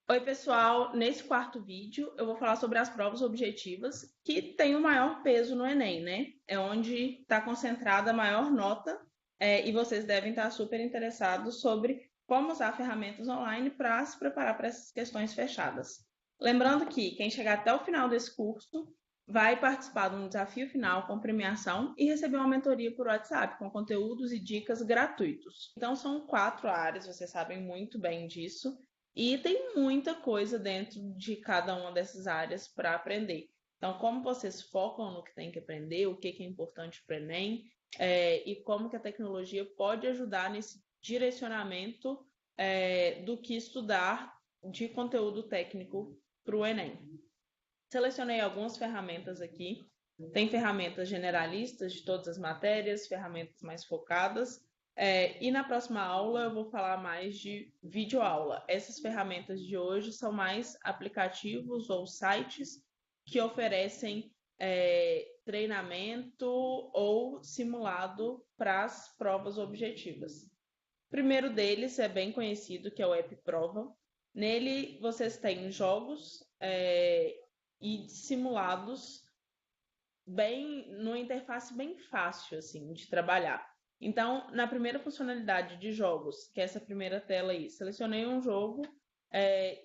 Oi, pessoal. Nesse quarto vídeo, eu vou falar sobre as provas objetivas, que têm o maior peso no Enem, né? É onde está concentrada a maior nota, e vocês devem estar super interessados sobre como usar ferramentas online para se preparar para essas questões fechadas. Lembrando que quem chegar até o final desse curso vai participar de um desafio final com premiação e receber uma mentoria por WhatsApp com conteúdos e dicas gratuitos. Então, são 4 áreas, vocês sabem muito bem disso. E tem muita coisa dentro de cada uma dessas áreas para aprender. Então, como vocês focam no que tem que aprender, o que que é importante para o Enem, e como que a tecnologia pode ajudar nesse direcionamento, do que estudar de conteúdo técnico para o Enem. Selecionei algumas ferramentas aqui. Tem ferramentas generalistas de todas as matérias, ferramentas mais focadas. E na próxima aula eu vou falar mais de videoaula. Essas ferramentas de hoje são mais aplicativos ou sites que oferecem treinamento ou simulado para as provas objetivas. O primeiro deles é bem conhecido, que é o App Prova. Nele vocês têm jogos e simulados bem numa interface bem fácil assim de trabalhar. Então, na primeira funcionalidade de jogos, que é essa primeira tela aí, selecionei um jogo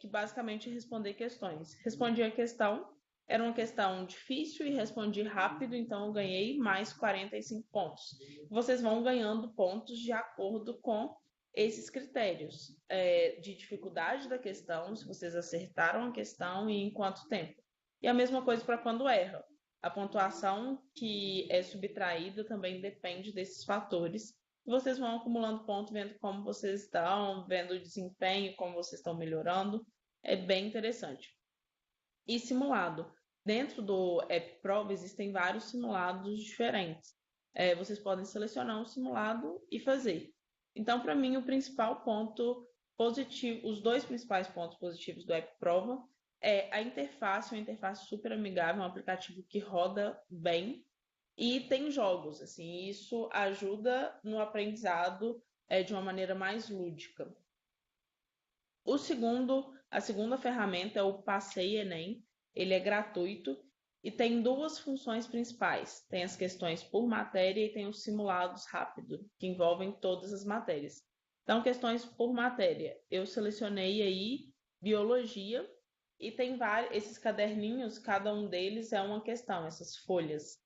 que basicamente é responder questões. Respondi a questão, era uma questão difícil e respondi rápido, então eu ganhei mais 45 pontos. Vocês vão ganhando pontos de acordo com esses critérios de dificuldade da questão, se vocês acertaram a questão e em quanto tempo. E a mesma coisa para quando erra. A pontuação que é subtraída também depende desses fatores. Vocês vão acumulando pontos, vendo como vocês estão, vendo o desempenho, como vocês estão melhorando. É bem interessante. E simulado. Dentro do App Prova existem vários simulados diferentes. Vocês podem selecionar um simulado e fazer. Então, para mim, o principal ponto positivo, os dois principais pontos positivos do App Prova é a interface, uma interface super amigável, um aplicativo que roda bem e tem jogos, assim, isso ajuda no aprendizado de uma maneira mais lúdica. A segunda ferramenta é o Passei Enem. Ele é gratuito e tem duas funções principais. Tem as questões por matéria e tem os simulados rápidos, que envolvem todas as matérias. Então, questões por matéria. Eu selecionei aí biologia e tem vários, esses caderninhos, cada um deles é uma questão, essas folhas.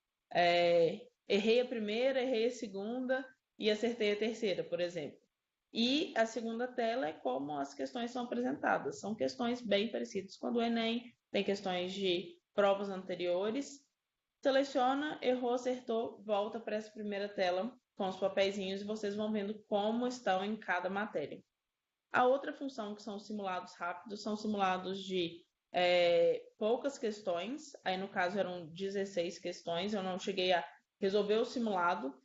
Errei a primeira, errei a segunda e acertei a terceira, por exemplo. E a segunda tela é como as questões são apresentadas. São questões bem parecidas com a do Enem, tem questões de provas anteriores. Seleciona, errou, acertou, volta para essa primeira tela com os papeizinhos e vocês vão vendo como estão em cada matéria. A outra função, que são os simulados rápidos, são simulados de poucas questões, aí no caso eram 16 questões, eu não cheguei a resolver o simulado,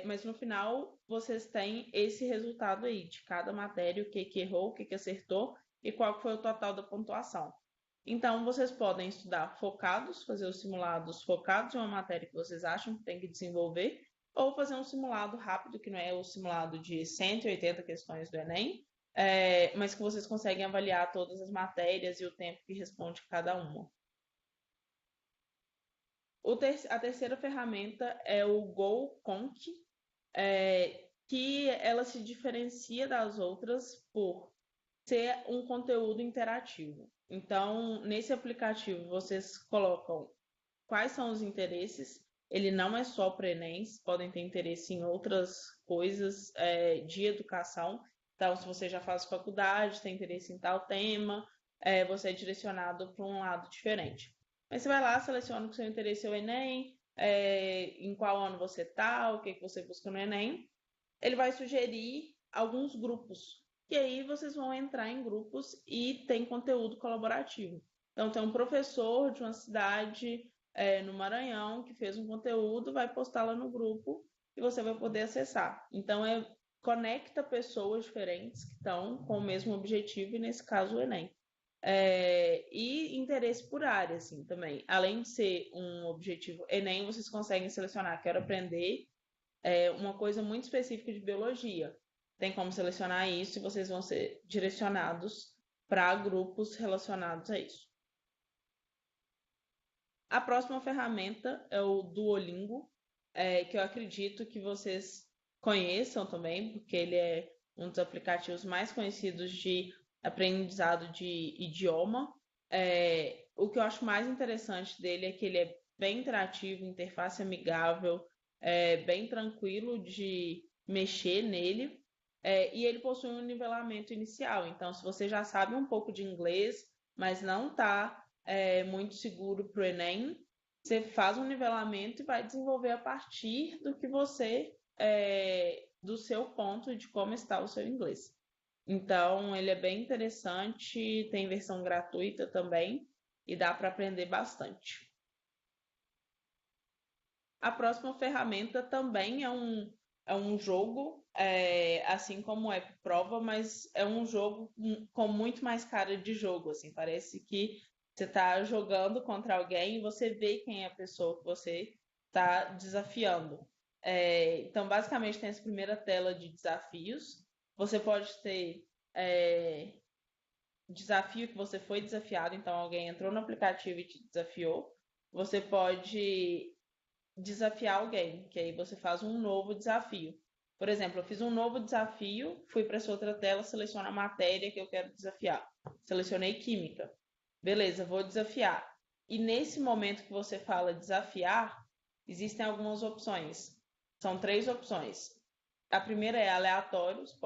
mas no final vocês têm esse resultado aí, de cada matéria, o que que errou, o que que acertou e qual foi o total da pontuação. Então, vocês podem estudar focados, fazer os simulados focados em uma matéria que vocês acham que tem que desenvolver, ou fazer um simulado rápido, que não é o simulado de 180 questões do Enem, mas que vocês conseguem avaliar todas as matérias e o tempo que responde cada uma. A terceira ferramenta é o GoConk, que ela se diferencia das outras por ser um conteúdo interativo. Então, nesse aplicativo, vocês colocam quais são os interesses. Ele não é só para Enem, podem ter interesse em outras coisas de educação. Então, se você já faz faculdade, tem interesse em tal tema, você é direcionado para um lado diferente. Mas você vai lá, seleciona o que seu interesse é o Enem, em qual ano você está, o que, que você busca no Enem. Ele vai sugerir alguns grupos. E aí vocês vão entrar em grupos e tem conteúdo colaborativo. Então, tem um professor de uma cidade no Maranhão que fez um conteúdo, vai postar lá no grupo e você vai poder acessar. Então, conecta pessoas diferentes que estão com o mesmo objetivo, e nesse caso o Enem. E interesse por área, assim, também. Além de ser um objetivo Enem, vocês conseguem selecionar, quero aprender uma coisa muito específica de biologia. Tem como selecionar isso e vocês vão ser direcionados para grupos relacionados a isso. A próxima ferramenta é o Duolingo, que eu acredito que vocês conheçam também, porque ele é um dos aplicativos mais conhecidos de aprendizado de idioma. O que eu acho mais interessante dele é que ele é bem interativo, interface amigável, bem tranquilo de mexer nele, e ele possui um nivelamento inicial. Então, se você já sabe um pouco de inglês, mas não está muito seguro para o Enem, você faz um nivelamento e vai desenvolver a partir do que você, do seu ponto de como está o seu inglês. Então, ele é bem interessante, tem versão gratuita também e dá para aprender bastante. A próxima ferramenta também é um jogo, assim como o App Prova, mas é um jogo com muito mais cara de jogo, assim, parece que você está jogando contra alguém e você vê quem é a pessoa que você está desafiando. Então, basicamente, tem essa primeira tela de desafios. Você pode ter desafio que você foi desafiado, então alguém entrou no aplicativo e te desafiou. Você pode desafiar alguém, que aí você faz um novo desafio. Por exemplo, eu fiz um novo desafio, fui para essa outra tela, seleciono a matéria que eu quero desafiar. Selecionei química. Beleza, vou desafiar. E nesse momento que você fala desafiar, existem algumas opções. São 3 opções. A primeira é aleatórios,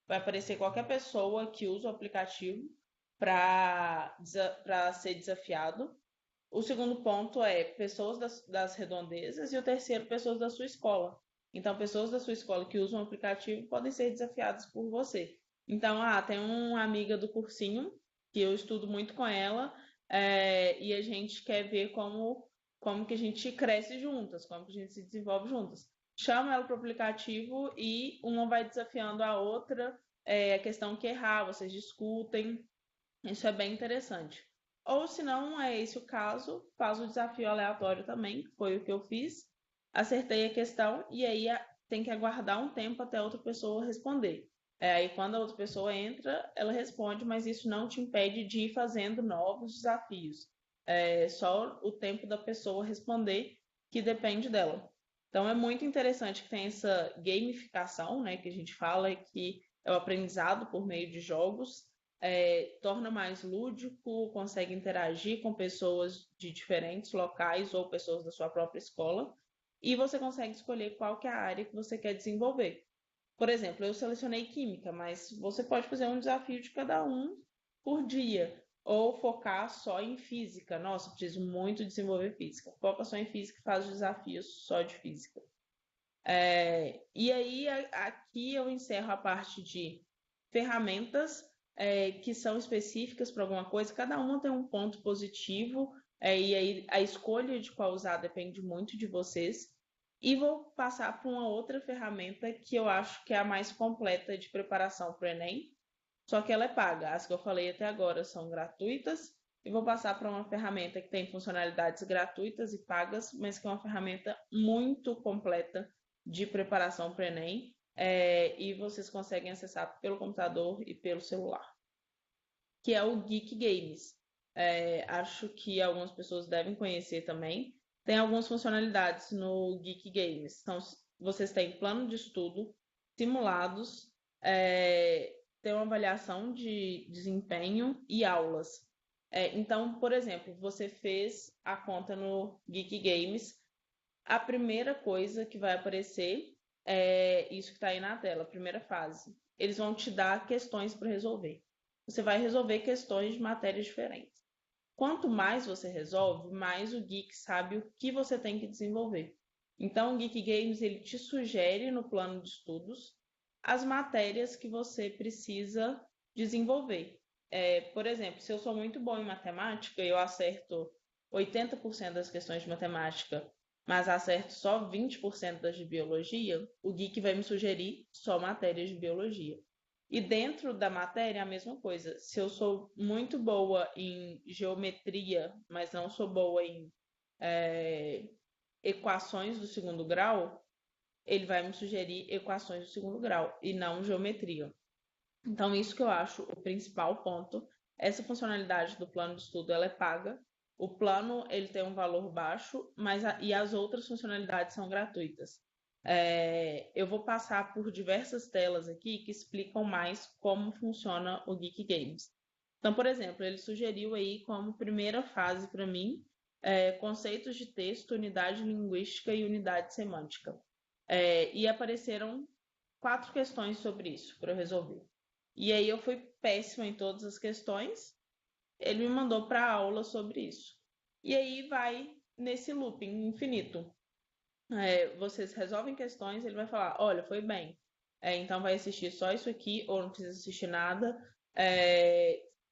vai aparecer qualquer pessoa que usa o aplicativo para ser desafiado. O segundo ponto é pessoas das redondezas e o terceiro, pessoas da sua escola. Então, pessoas da sua escola que usam o aplicativo podem ser desafiadas por você. Então, tem uma amiga do cursinho que eu estudo muito com ela, e a gente quer ver como que a gente cresce juntas, como que a gente se desenvolve juntas. Chama ela para o aplicativo e uma vai desafiando a outra, a questão que errar, vocês discutem. Isso é bem interessante. Ou se não é esse o caso, faz o desafio aleatório também, que foi o que eu fiz. Acertei a questão e aí tem que aguardar um tempo até a outra pessoa responder. Aí quando a outra pessoa entra, ela responde, mas isso não te impede de ir fazendo novos desafios. É só o tempo da pessoa responder que depende dela. Então é muito interessante que tem essa gamificação, né, que a gente fala, que é o aprendizado por meio de jogos, torna mais lúdico, consegue interagir com pessoas de diferentes locais ou pessoas da sua própria escola, e você consegue escolher qual que é a área que você quer desenvolver. Por exemplo, eu selecionei química, mas você pode fazer um desafio de cada um por dia, ou focar só em física. Nossa, preciso muito desenvolver física. Foca só em física e faz os desafios só de física. E aí, aqui eu encerro a parte de ferramentas que são específicas para alguma coisa, cada uma tem um ponto positivo, e aí a escolha de qual usar depende muito de vocês. E vou passar para uma outra ferramenta que eu acho que é a mais completa de preparação para o Enem, só que ela é paga. As que eu falei até agora são gratuitas, e vou passar para uma ferramenta que tem funcionalidades gratuitas e pagas, mas que é uma ferramenta muito completa de preparação para o Enem, e vocês conseguem acessar pelo computador e pelo celular, que é o Geek Games. Acho que algumas pessoas devem conhecer também. Tem algumas funcionalidades no Geek Games. Então, vocês têm plano de estudo, simulados, tem uma avaliação de desempenho e aulas. Então, por exemplo, você fez a conta no Geek Games, a primeira coisa que vai aparecer é isso que está aí na tela, a primeira fase. Eles vão te dar questões para resolver. Você vai resolver questões de matérias diferentes. Quanto mais você resolve, mais o Geek sabe o que você tem que desenvolver. Então, o Geek Games ele te sugere no plano de estudos as matérias que você precisa desenvolver. Por exemplo, se eu sou muito bom em matemática, eu acerto 80% das questões de matemática, mas acerto só 20% das de biologia, o Geek vai me sugerir só matérias de biologia. E dentro da matéria, a mesma coisa. Se eu sou muito boa em geometria, mas não sou boa em equações do segundo grau, ele vai me sugerir equações do segundo grau e não geometria. Então, isso que eu acho o principal ponto. Essa funcionalidade do plano de estudo, ela é paga. O plano, ele tem um valor baixo, e as outras funcionalidades são gratuitas. Eu vou passar por diversas telas aqui que explicam mais como funciona o Geek Games. Então, por exemplo, ele sugeriu aí como primeira fase para mim, conceitos de texto, unidade linguística e unidade semântica. E apareceram 4 questões sobre isso para eu resolver. E aí eu fui péssima em todas as questões. Ele me mandou para aula sobre isso. E aí vai nesse looping infinito. Vocês resolvem questões, ele vai falar, olha, foi bem. Então vai assistir só isso aqui, ou não precisa assistir nada.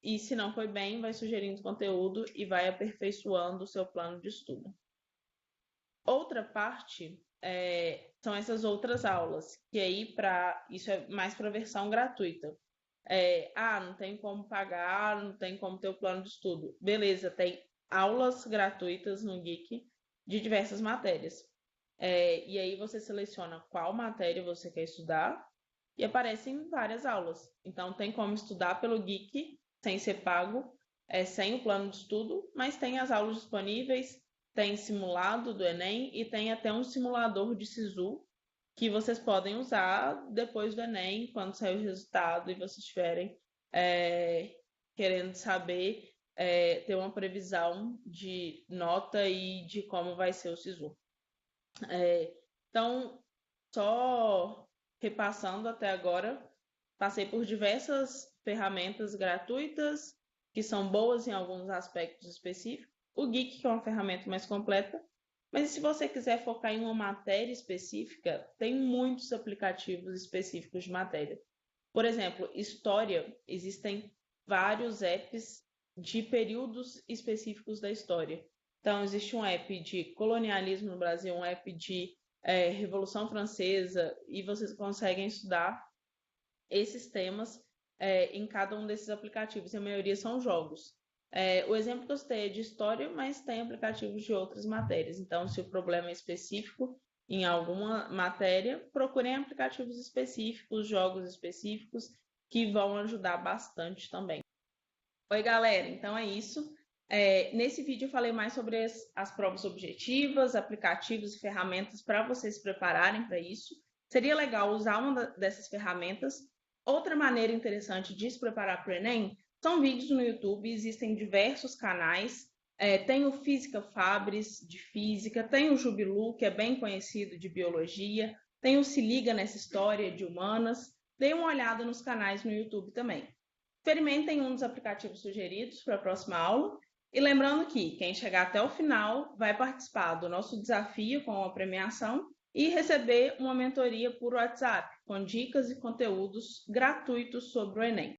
E se não foi bem, vai sugerindo conteúdo e vai aperfeiçoando o seu plano de estudo. Outra parte são essas outras aulas, que aí isso é mais para a versão gratuita. Não tem como pagar, não tem como ter o plano de estudo. Beleza, tem aulas gratuitas no Geek de diversas matérias. E aí você seleciona qual matéria você quer estudar e aparecem várias aulas. Então tem como estudar pelo Geek sem ser pago, sem o plano de estudo, mas tem as aulas disponíveis, tem simulado do Enem e tem até um simulador de SISU que vocês podem usar depois do Enem, quando sair o resultado e vocês estiverem querendo saber, ter uma previsão de nota e de como vai ser o SISU. Então, só repassando até agora, passei por diversas ferramentas gratuitas, que são boas em alguns aspectos específicos. O Geek, que é uma ferramenta mais completa. Mas se você quiser focar em uma matéria específica, tem muitos aplicativos específicos de matéria. Por exemplo, história, existem vários apps de períodos específicos da história. Então, existe um app de colonialismo no Brasil, um app de Revolução Francesa, e vocês conseguem estudar esses temas em cada um desses aplicativos, e a maioria são jogos. O exemplo que eu citei é de história, mas tem aplicativos de outras matérias. Então, se o problema é específico em alguma matéria, procurem aplicativos específicos, jogos específicos, que vão ajudar bastante também. Oi, galera, então é isso. Nesse vídeo eu falei mais sobre as provas objetivas, aplicativos e ferramentas para vocês se prepararem para isso. Seria legal usar uma dessas ferramentas. Outra maneira interessante de se preparar para o Enem são vídeos no YouTube, existem diversos canais. Tem o Física Fabris, de física, tem o Jubilu, que é bem conhecido, de biologia, tem o Se Liga Nessa História, de humanas. Dê uma olhada nos canais no YouTube também. Experimentem um dos aplicativos sugeridos para a próxima aula. E lembrando que quem chegar até o final vai participar do nosso desafio com a premiação e receber uma mentoria por WhatsApp, com dicas e conteúdos gratuitos sobre o Enem.